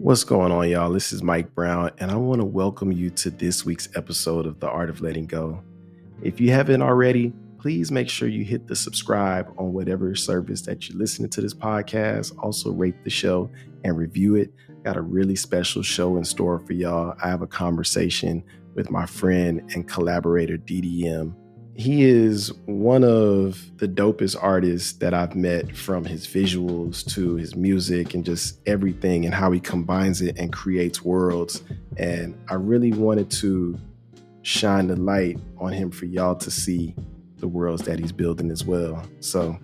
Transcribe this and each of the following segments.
What's going on, y'all? This is Mike Brown, and I want to welcome you to this week's episode of The Art of Letting Go. If you haven't already, please make sure you hit the subscribe on whatever service that you're listening to this podcast. Also, rate the show and review it. Got a really special show in store for y'all. I have a conversation with my friend and collaborator, DDM. He is one of the dopest artists that I've met, from his visuals to his music and just everything and how he combines it and creates worlds. And I really wanted to shine the light on him for y'all to see the worlds that he's building as well. So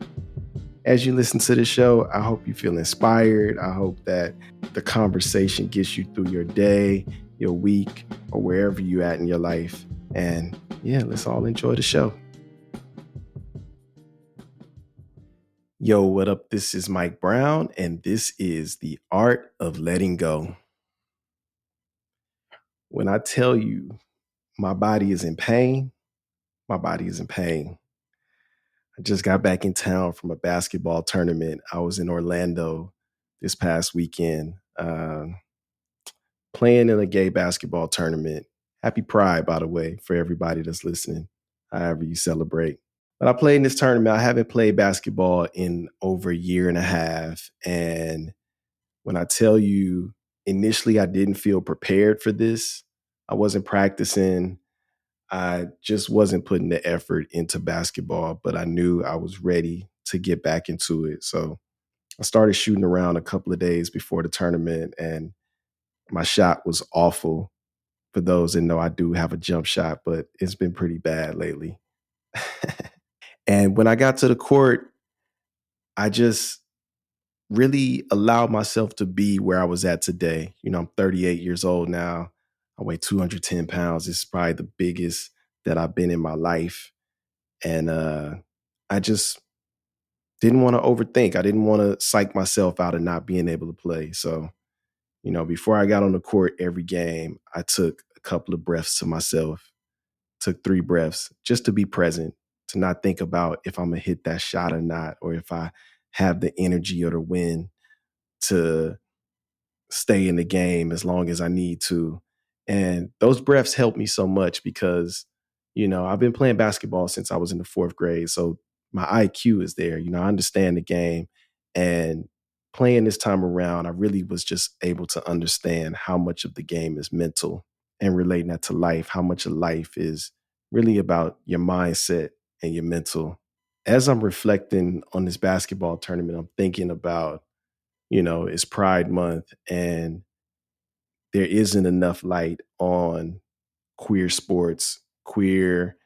as you listen to the show, I hope you feel inspired. I hope that the conversation gets you through your day, your week, or wherever you're at in your life. And yeah, let's all enjoy the show. Yo, what up? This is Mike Brown, and this is The Art of Letting Go. When I tell you my body is in pain, my body is in pain. I just got back in town from a basketball tournament. I was in Orlando this past weekend, playing in a gay basketball tournament. Happy Pride, by the way, for everybody that's listening, however you celebrate. But I played in this tournament. I haven't played basketball in over a year and a half. And when I tell you, initially, I didn't feel prepared for this. I wasn't practicing. I just wasn't putting the effort into basketball, but I knew I was ready to get back into it. So I started shooting around a couple of days before the tournament, and my shot was awful. For those that know, I do have a jump shot, but it's been pretty bad lately. And when I got to the court, I just really allowed myself to be where I was at today. You know, I'm 38 years old now. I weigh 210 pounds. It's probably the biggest that I've been in my life. And I just didn't want to overthink. I didn't want to psych myself out of not being able to play. So, you know, before I got on the court every game, I took a couple of breaths to myself, took 3 breaths just to be present, to not think about if I'm going to hit that shot or not, or if I have the energy or the wind to stay in the game as long as I need to. And those breaths helped me so much because, you know, I've been playing basketball since I was in the 4th grade. So my IQ is there. You know, I understand the game. And playing this time around, I really was just able to understand how much of the game is mental, and relating that to life, how much of life is really about your mindset and your mental. As I'm reflecting on this basketball tournament, I'm thinking about, you know, it's Pride Month, and there isn't enough light on queer sports, queer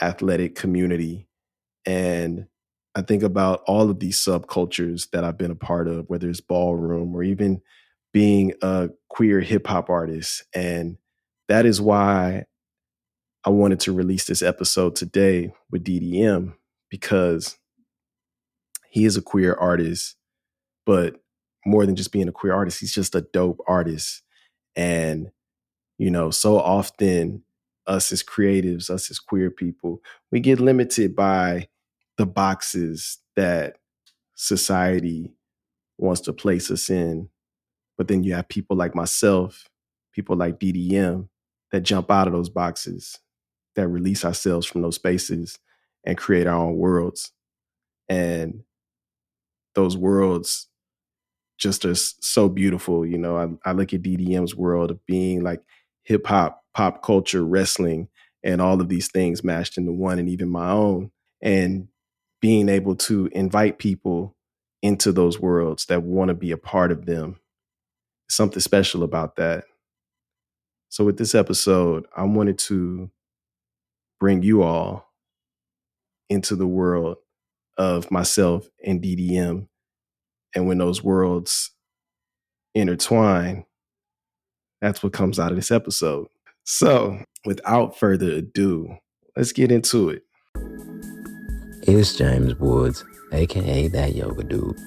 athletic community. And I think about all of these subcultures that I've been a part of, whether it's ballroom or even being a queer hip hop artist. And that is why I wanted to release this episode today with DDM, because he is a queer artist, but more than just being a queer artist, he's just a dope artist. And, you know, so often us as creatives, us as queer people, we get limited by the boxes that society wants to place us in. But then you have people like myself, people like DDM, that jump out of those boxes, that release ourselves from those spaces and create our own worlds. And those worlds just are so beautiful. You know, I look at DDM's world of being like hip hop, pop culture, wrestling, and all of these things mashed into one, and even my own, and being able to invite people into those worlds that want to be a part of them. Something special about that. So with this episode, I wanted to bring you all into the world of myself and DDM. And when those worlds intertwine, that's what comes out of this episode. So without further ado, let's get into it. It's James Woods, aka That Yoga Dude,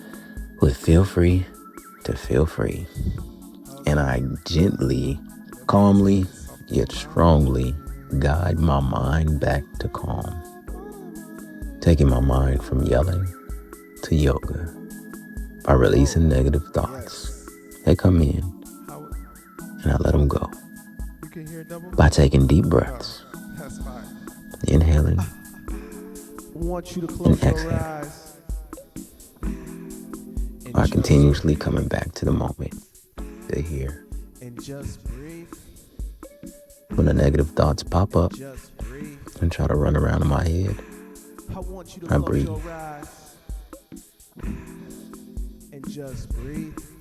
with Feel Free to Feel Free. And I gently, calmly, yet strongly guide my mind back to calm, taking my mind from yelling to yoga by releasing negative thoughts that come in and I let them go by taking deep breaths, inhaling and exhaling, while continuously coming back to the moment, to here. When the negative thoughts pop up and try to run around in my head, I breathe.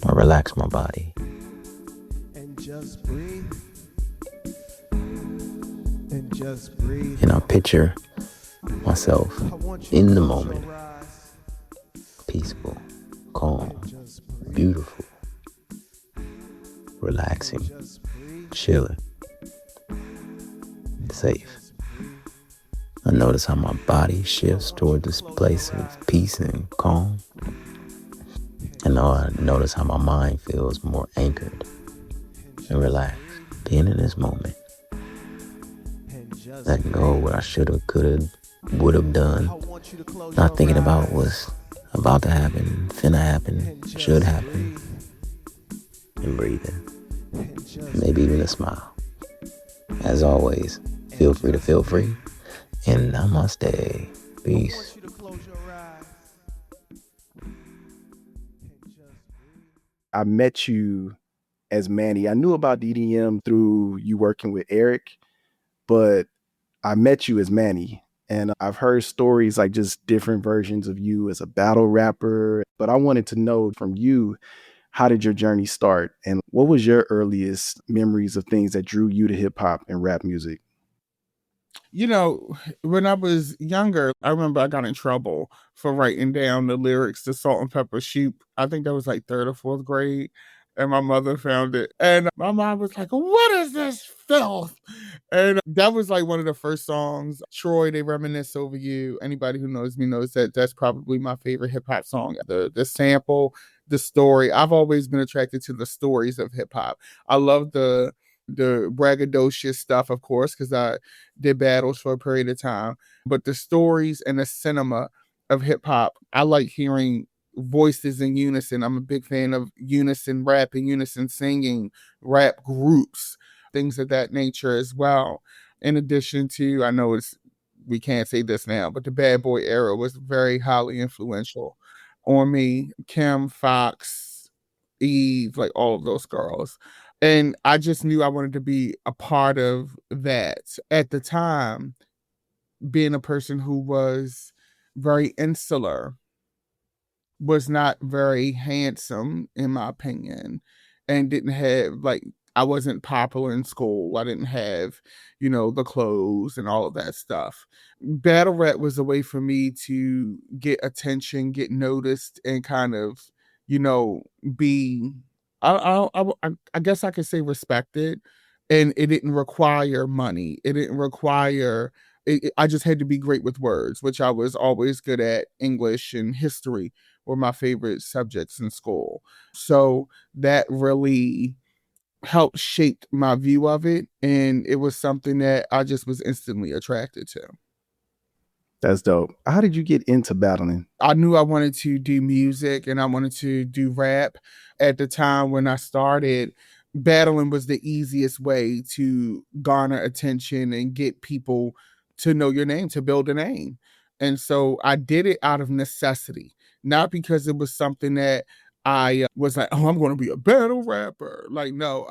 I relax my body. And I picture myself in the moment, peaceful, calm, beautiful, relaxing, chilling, safe. I notice how my body shifts toward this place of peace and calm. And I notice how my mind feels more anchored and relaxed. Being in this moment. Letting go of what I should have, could have, would have done. Not thinking about what's about to happen, finna happen, should happen. And breathing. Maybe even a smile. As always, feel free to feel free. And namaste. Peace. I met you as Manny. I knew about DDM through you working with Eric, but I met you as Manny. And I've heard stories like just different versions of you as a battle rapper. But I wanted to know from you, how did your journey start? And what was your earliest memories of things that drew you to hip hop and rap music? When I was younger, I remember I got in trouble for writing down the lyrics to Salt and Pepper Sheep. I think that was like third or fourth grade. And my mother found it. And my mom was like, "What is this filth?" And that was like one of the first songs. Troy, They Reminisce Over You. Anybody who knows me knows that that's probably my favorite hip hop song. The sample, the story. I've always been attracted to the stories of hip hop. I love the braggadocious stuff, of course, because I did battles for a period of time. But the stories and the cinema of hip hop, I like hearing voices in unison. I'm a big fan of unison rap and unison singing, rap groups, things of that nature as well. In addition to, I know we can't say this now, but the bad boy era was very highly influential on me. Kim, Fox, Eve, like all of those girls. And I just knew I wanted to be a part of that. At the time, being a person who was very insular, was not very handsome, in my opinion, and didn't have, like, I wasn't popular in school. I didn't have, the clothes and all of that stuff. Battle rap was a way for me to get attention, get noticed, and kind of, you know, be, I guess I could say respected. And it didn't require money. It didn't require, I just had to be great with words, which I was always good at. English and history were my favorite subjects in school. So that really helped shape my view of it. And it was something that I just was instantly attracted to. That's dope. How did you get into battling? I knew I wanted to do music and I wanted to do rap. At the time when I started, battling was the easiest way to garner attention and get people to know your name, to build a name. And so I did it out of necessity, not because it was something that I was like, "Oh, I'm going to be a battle rapper." Like, no,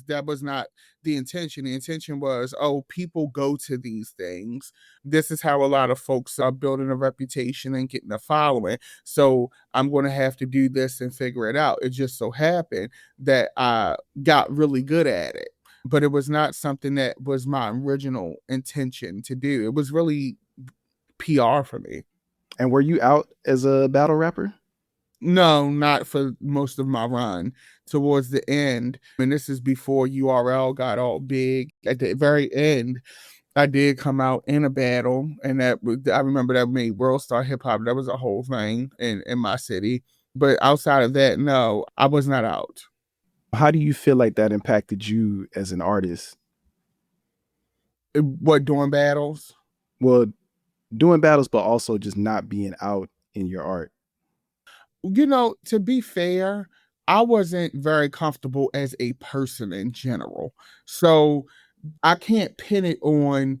that was not the intention. The intention was, oh, people go to these things. This is how a lot of folks are building a reputation and getting a following. So I'm going to have to do this and figure it out. It just so happened that I got really good at it, but it was not something that was my original intention to do. It was really PR for me. And were you out as a battle rapper? No, not for most of my run. Towards the end, and this is before URL got all big. At the very end, I did come out in a battle, and I remember that made World Star Hip Hop. That was a whole thing in my city. But outside of that, no, I was not out. How do you feel like that impacted you as an artist? What, doing battles? Well, doing battles, but also just not being out in your art. To be fair, I wasn't very comfortable as a person in general. So I can't pin it on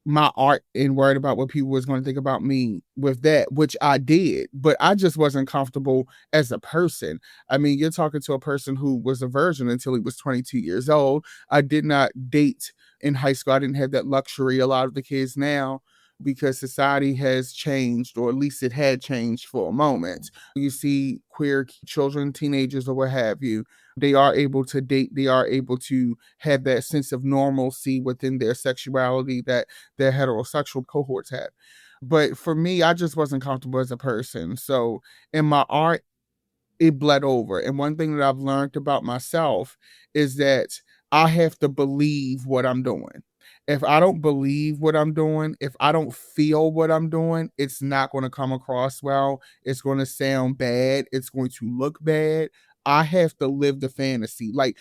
my art and worried about what people was going to think about me with that, which I did, but I just wasn't comfortable as a person. I mean, you're talking to a person who was a virgin until he was 22 years old. I did not date in high school. I didn't have that luxury. A lot of the kids now, because society has changed, or at least it had changed for a moment. You see queer children, teenagers, or what have you, they are able to date, they are able to have that sense of normalcy within their sexuality that their heterosexual cohorts had. But for me, I just wasn't comfortable as a person. So in my art, it bled over. And one thing that I've learned about myself is that I have to believe what I'm doing. If I don't believe what I'm doing, if I don't feel what I'm doing, it's not going to come across well. It's going to sound bad. It's going to look bad. I have to live the fantasy. Like,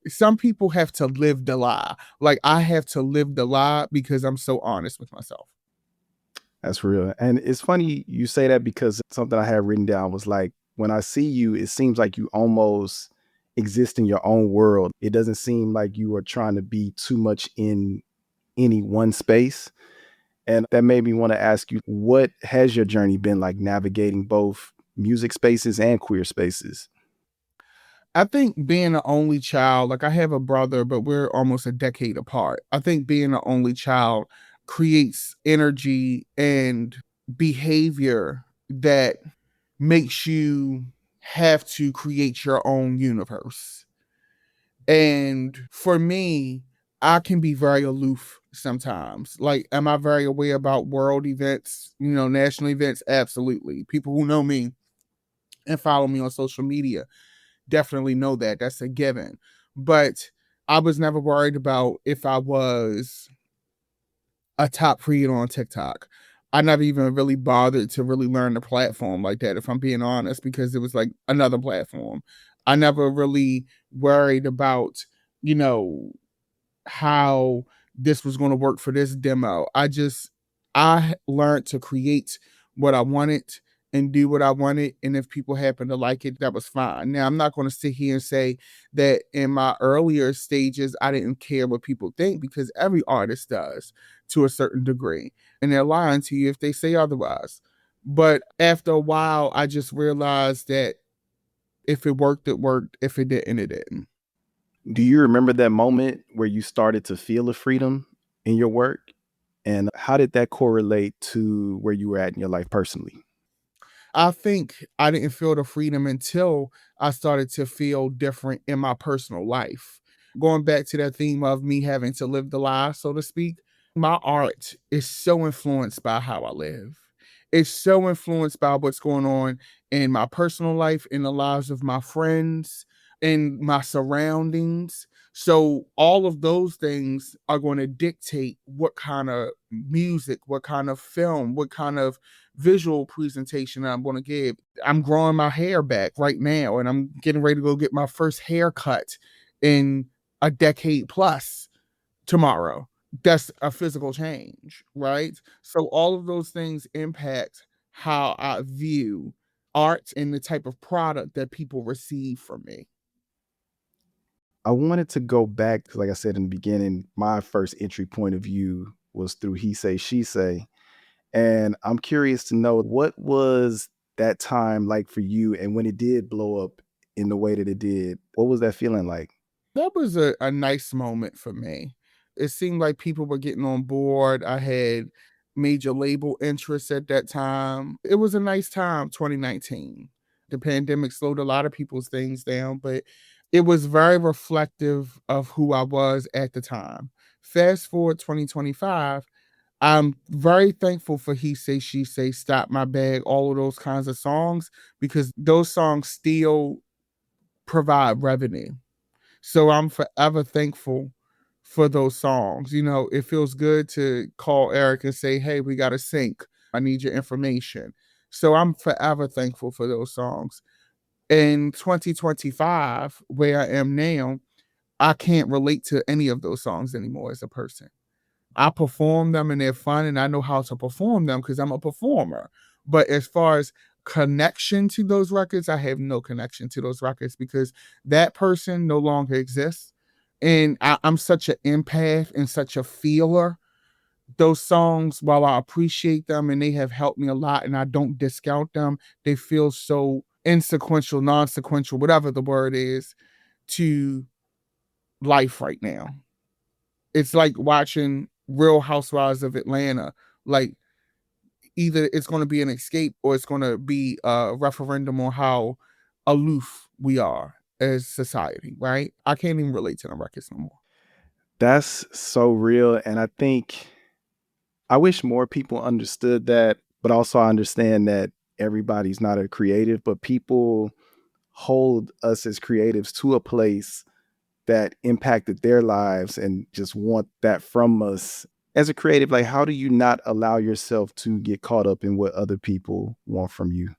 some people have to live the lie. Like, I have to live the lie because I'm so honest with myself. That's real. And it's funny you say that because something I had written down was like, when I see you, it seems like you almost exist in your own world. It doesn't seem like you are trying to be too much in any one space. And that made me want to ask you, what has your journey been like navigating both music spaces and queer spaces? I think being an only child, like I have a brother, but we're almost a decade apart. I think being an only child creates energy and behavior that makes you have to create your own universe. And for me, I can be very aloof sometimes. Like, am I very aware about world events, national events? Absolutely. People who know me and follow me on social media definitely know that. That's a given. But I was never worried about if I was a top creator on TikTok. I never even really bothered to really learn the platform like that, if I'm being honest, because it was like another platform. I never really worried about, you know, how this was going to work for this demo. I learned to create what I wanted and do what I wanted. And if people happen to like it, that was fine. Now, I'm not going to sit here and say that in my earlier stages, I didn't care what people think, because every artist does to a certain degree. And they're lying to you if they say otherwise. But after a while, I just realized that if it worked, it worked. If it didn't, it didn't. Do you remember that moment where you started to feel a freedom in your work? And how did that correlate to where you were at in your life personally? I think I didn't feel the freedom until I started to feel different in my personal life. Going back to that theme of me having to live the lie, so to speak, my art is so influenced by how I live. It's so influenced by what's going on in my personal life, in the lives of my friends, in my surroundings. So all of those things are going to dictate what kind of music, what kind of film, what kind of visual presentation I'm going to give. I'm growing my hair back right now, and I'm getting ready to go get my first haircut in a decade plus tomorrow. That's a physical change, right? So all of those things impact how I view art and the type of product that people receive from me. I wanted to go back because, like I said in the beginning, my first entry point of view was through He Say, She Say. And I'm curious to know, what was that time like for you? And when it did blow up in the way that it did, what was that feeling like? That was a nice moment for me. It seemed like people were getting on board. I had major label interests at that time. It was a nice time, 2019. The pandemic slowed a lot of people's things down, but it was very reflective of who I was at the time. Fast forward 2025, I'm very thankful for He Say, She Say, Stop My Bag, all of those kinds of songs, because those songs still provide revenue. So I'm forever thankful for those songs. It feels good to call Eric and say, hey, we got to sync. I need your information. So I'm forever thankful for those songs. In 2025, where I am now, I can't relate to any of those songs anymore as a person. I perform them and they're fun, and I know how to perform them because I'm a performer. But as far as connection to those records, I have no connection to those records because that person no longer exists. And I'm such an empath and such a feeler. Those songs, while I appreciate them and they have helped me a lot and I don't discount them, they feel so insequential, non-sequential, whatever the word is, to life right now. It's like watching Real Housewives of Atlanta. Like, either it's going to be an escape or it's going to be a referendum on how aloof we are as society, right? I can't even relate to the records no more. That's so real. And I think I wish more people understood that, but also I understand that everybody's not a creative, but people hold us as creatives to a place that impacted their lives and just want that from us. As a creative, like, how do you not allow yourself to get caught up in what other people want from you?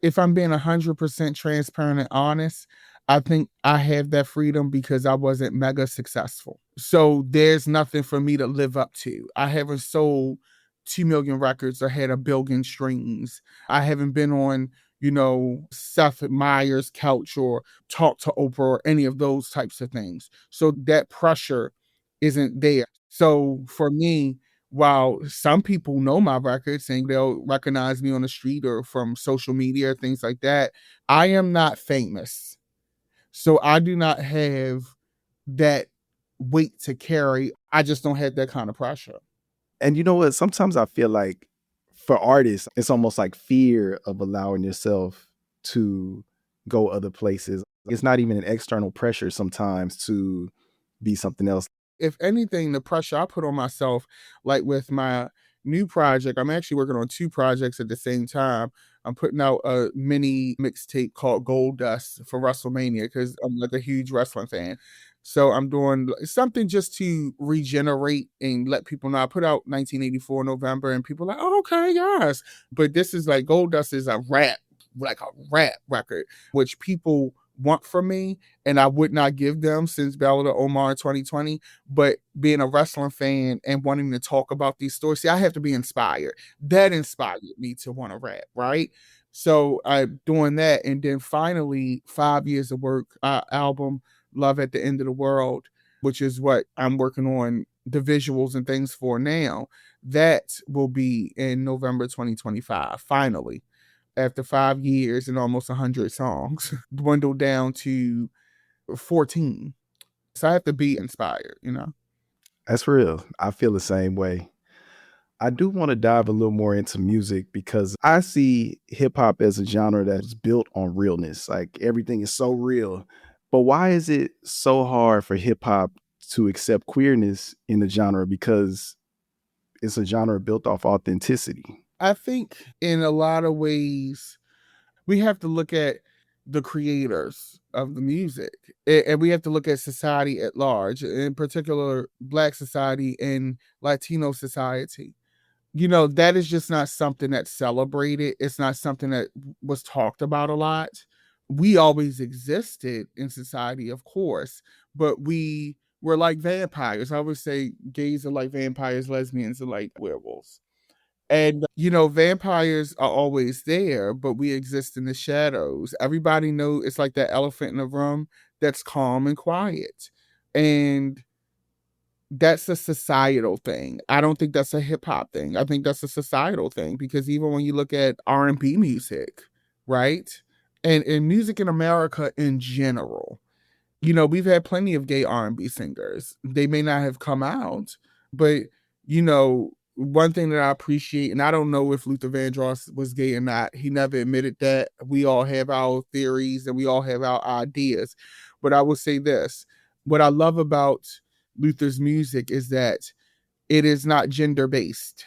If I'm being 100% transparent and honest, I think I have that freedom because I wasn't mega successful. So there's nothing for me to live up to. I haven't sold 2 million records or had a billion streams. I haven't been on, Seth Meyers' couch or talk to Oprah or any of those types of things. So that pressure isn't there. So for me, while some people know my records and they'll recognize me on the street or from social media, things like that, I am not famous. So I do not have that weight to carry. I just don't have that kind of pressure. And you know what? Sometimes I feel like for artists, it's almost like fear of allowing yourself to go other places. It's not even an external pressure sometimes to be something else. If anything, the pressure I put on myself, like with my new project, I'm actually working on 2 projects at the same time. I'm putting out a mini mixtape called Gold Dust for WrestleMania because I'm like a huge wrestling fan. So I'm doing something just to regenerate and let people know. I put out 1984 November and people are like, oh, okay, yes. But this is like Gold Dust is a rap, like a rap record, which people want from me and I would not give them since Battle of Omar in 2020. But being a wrestling fan and wanting to talk about these stories, see, I have to be inspired. That inspired me to want to rap, right? So I'm doing that. And then finally, 5 years of work, album, Love at the End of the World, which is what I'm working on the visuals and things for now. That will be in November 2025, finally. After 5 years and almost 100 songs, dwindled down to 14. So I have to be inspired. That's real. I feel the same way. I do want to dive a little more into music because I see hip hop as a genre that is built on realness. Like everything is so real. But why is it so hard for hip hop to accept queerness in the genre? Because it's a genre built off authenticity. I think in a lot of ways, we have to look at the creators of the music and we have to look at society at large, in particular, Black society and Latino society. That is just not something that's celebrated. It's not something that was talked about a lot. We always existed in society, of course, but we were like vampires. I always say gays are like vampires, lesbians are like werewolves. And, vampires are always there, but we exist in the shadows. Everybody knows it's like that elephant in the room that's calm and quiet. And that's a societal thing. I don't think that's a hip hop thing. I think that's a societal thing because even when you look at R&B music, right? And music in America in general, we've had plenty of gay R&B singers. They may not have come out, but one thing that I appreciate, and I don't know if Luther Vandross was gay or not. He never admitted that. We all have our theories and we all have our ideas. But I will say this. What I love about Luther's music is that it is not gender based.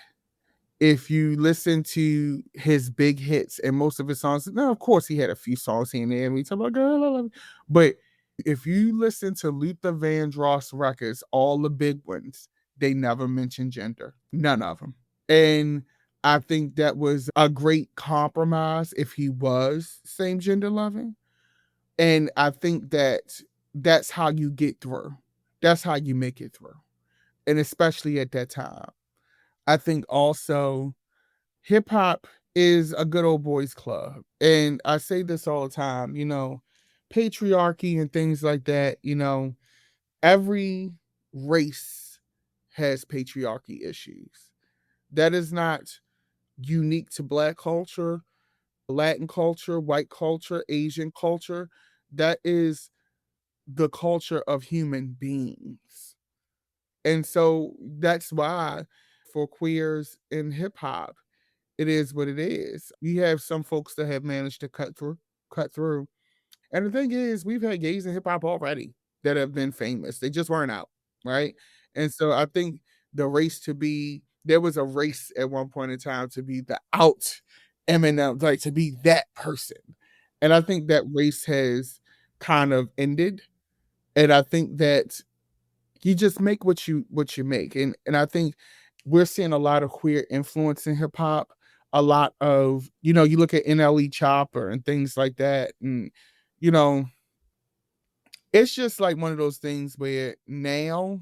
If you listen to his big hits and most of his songs, now of course he had a few songs here and there, and we talk about girl, I love you. But if you listen to Luther Vandross records, all the big ones, they never mention gender, none of them. And I think that was a great compromise if he was same gender loving. And I think that that's how you get through. That's how you make it through. And especially at that time. I think also hip hop is a good old boys club. And I say this all the time, patriarchy and things like that, every race has patriarchy issues. That is not unique to Black culture, Latin culture, white culture, Asian culture. That is the culture of human beings. And so that's why for queers in hip hop, it is what it is. You have some folks that have managed to cut through. And the thing is, we've had gays in hip hop already that have been famous. They just weren't out, right? And so I think there was a race at one point in time to be the out Eminem, like to be that person. And I think that race has kind of ended. And I think that you just make what you make. And I think we're seeing a lot of queer influence in hip hop. A lot of, you look at NLE Chopper and things like that. And, you know, it's just like one of those things where now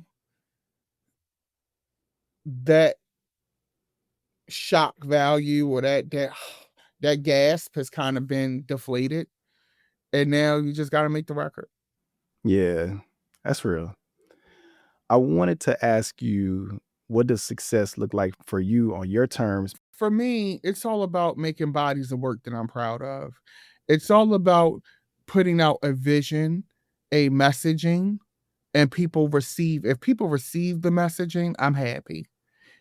that shock value or that gasp has kind of been deflated. And now you just gotta make the record. Yeah, that's real. I wanted to ask you, what does success look like for you on your terms? For me, it's all about making bodies of work that I'm proud of. It's all about putting out a vision, a messaging, and if people receive the messaging, I'm happy.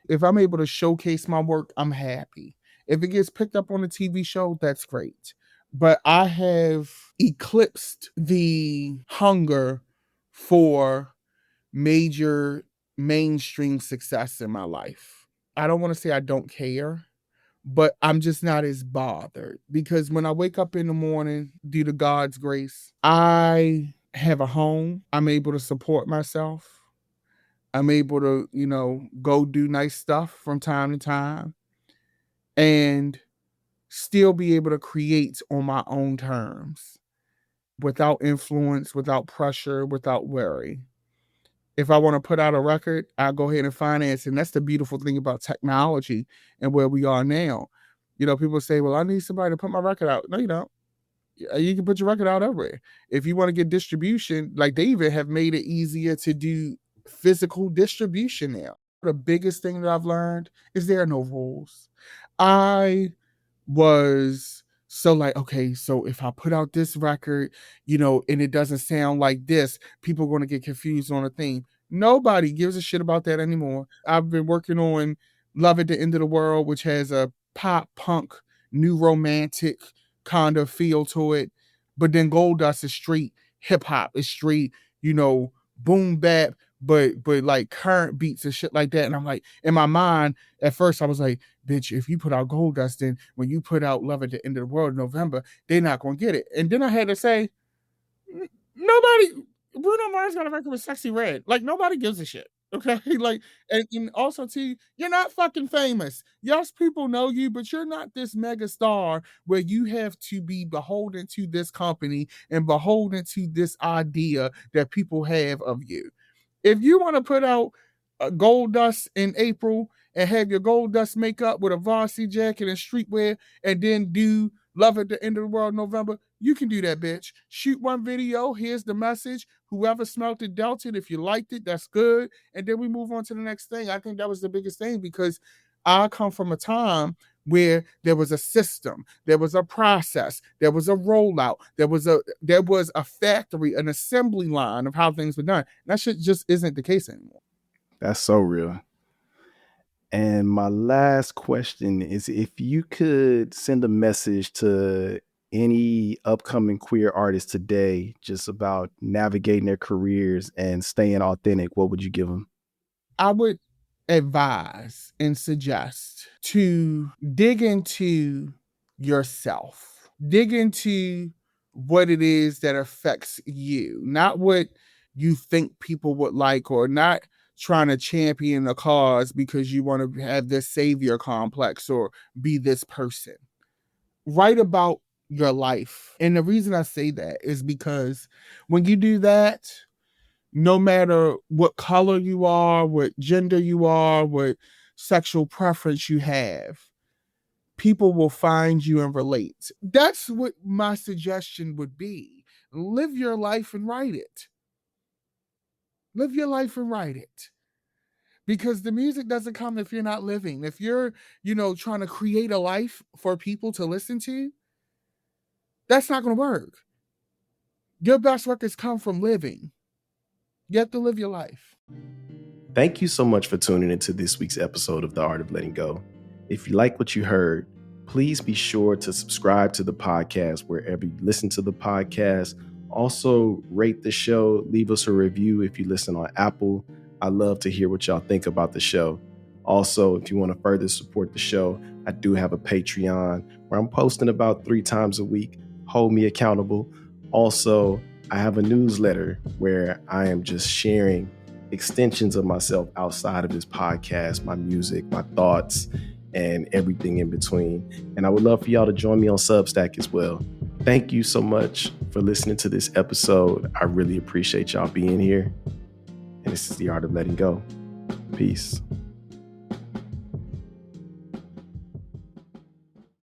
If I'm able to showcase my work, I'm happy. If it gets picked up on a TV show, that's great. But I have eclipsed the hunger for major mainstream success in my life. I don't want to say I don't care, but I'm just not as bothered because when I wake up in the morning, due to God's grace, I have a home. I'm able to support myself. I'm able to, go do nice stuff from time to time and still be able to create on my own terms without influence, without pressure, without worry. If I want to put out a record, I'll go ahead and finance it. And that's the beautiful thing about technology and where we are now. People say, well, I need somebody to put my record out. No, you don't. You can put your record out everywhere. If you want to get distribution, like they even have made it easier to do physical distribution now. The biggest thing that I've learned is there are no rules. I was so like, okay, so if I put out this record, and it doesn't sound like this, people are going to get confused on a theme. Nobody gives a shit about that anymore. I've been working on Love at the End of the World, which has a pop punk, new romantic kind of feel to it. But then Gold Dust is straight hip hop. It's straight, boom bap, but like current beats and shit like that. And I'm like, in my mind, at first I was like, bitch, if you put out Gold Dust, then when you put out Love at the End of the World in November, they're not gonna get it. And then I had to say, nobody, Bruno Mars got a record with Sexy Red. Like nobody gives a shit. Okay, like, and also T, you're not fucking famous. Yes, people know you, but you're not this mega star where you have to be beholden to this company and beholden to this idea that people have of you. If you want to put out a Gold Dust in April and have your Gold Dust makeup with a varsity jacket and streetwear and then do Love at the End of the World November, you can do that, bitch. Shoot one video. Here's the message. Whoever smelt it, dealt it. If you liked it, that's good. And then we move on to the next thing. I think that was the biggest thing because I come from a time where there was a system, there was a process, there was a rollout, there was a factory, an assembly line of how things were done. And that shit just isn't the case anymore. That's so real. And my last question is, if you could send a message to any upcoming queer artists today just about navigating their careers and staying authentic, what would you give them? I would advise and suggest to dig into yourself, dig into what it is that affects you, not what you think people would like, or not trying to champion a cause because you want to have this savior complex or be this person. Write about your life. And the reason I say that is because when you do that, no matter what color you are, what gender you are, what sexual preference you have, people will find you and relate. That's what my suggestion would be. Live your life and write it. Live your life and write it. Because the music doesn't come if you're not living. If you're, trying to create a life for people to listen to, that's not going to work. Your best records come from living. You have to live your life. Thank you so much for tuning into this week's episode of The Art of Letting Go. If you like what you heard, please be sure to subscribe to the podcast wherever you listen to the podcast. Also, rate the show. Leave us a review if you listen on Apple. I love to hear what y'all think about the show. Also, if you want to further support the show, I do have a Patreon where I'm posting about 3 times a week. Hold me accountable. Also, I have a newsletter where I am just sharing extensions of myself outside of this podcast, my music, my thoughts, and everything in between. And I would love for y'all to join me on Substack as well. Thank you so much for listening to this episode. I really appreciate y'all being here. And this is The Art of Letting Go. Peace.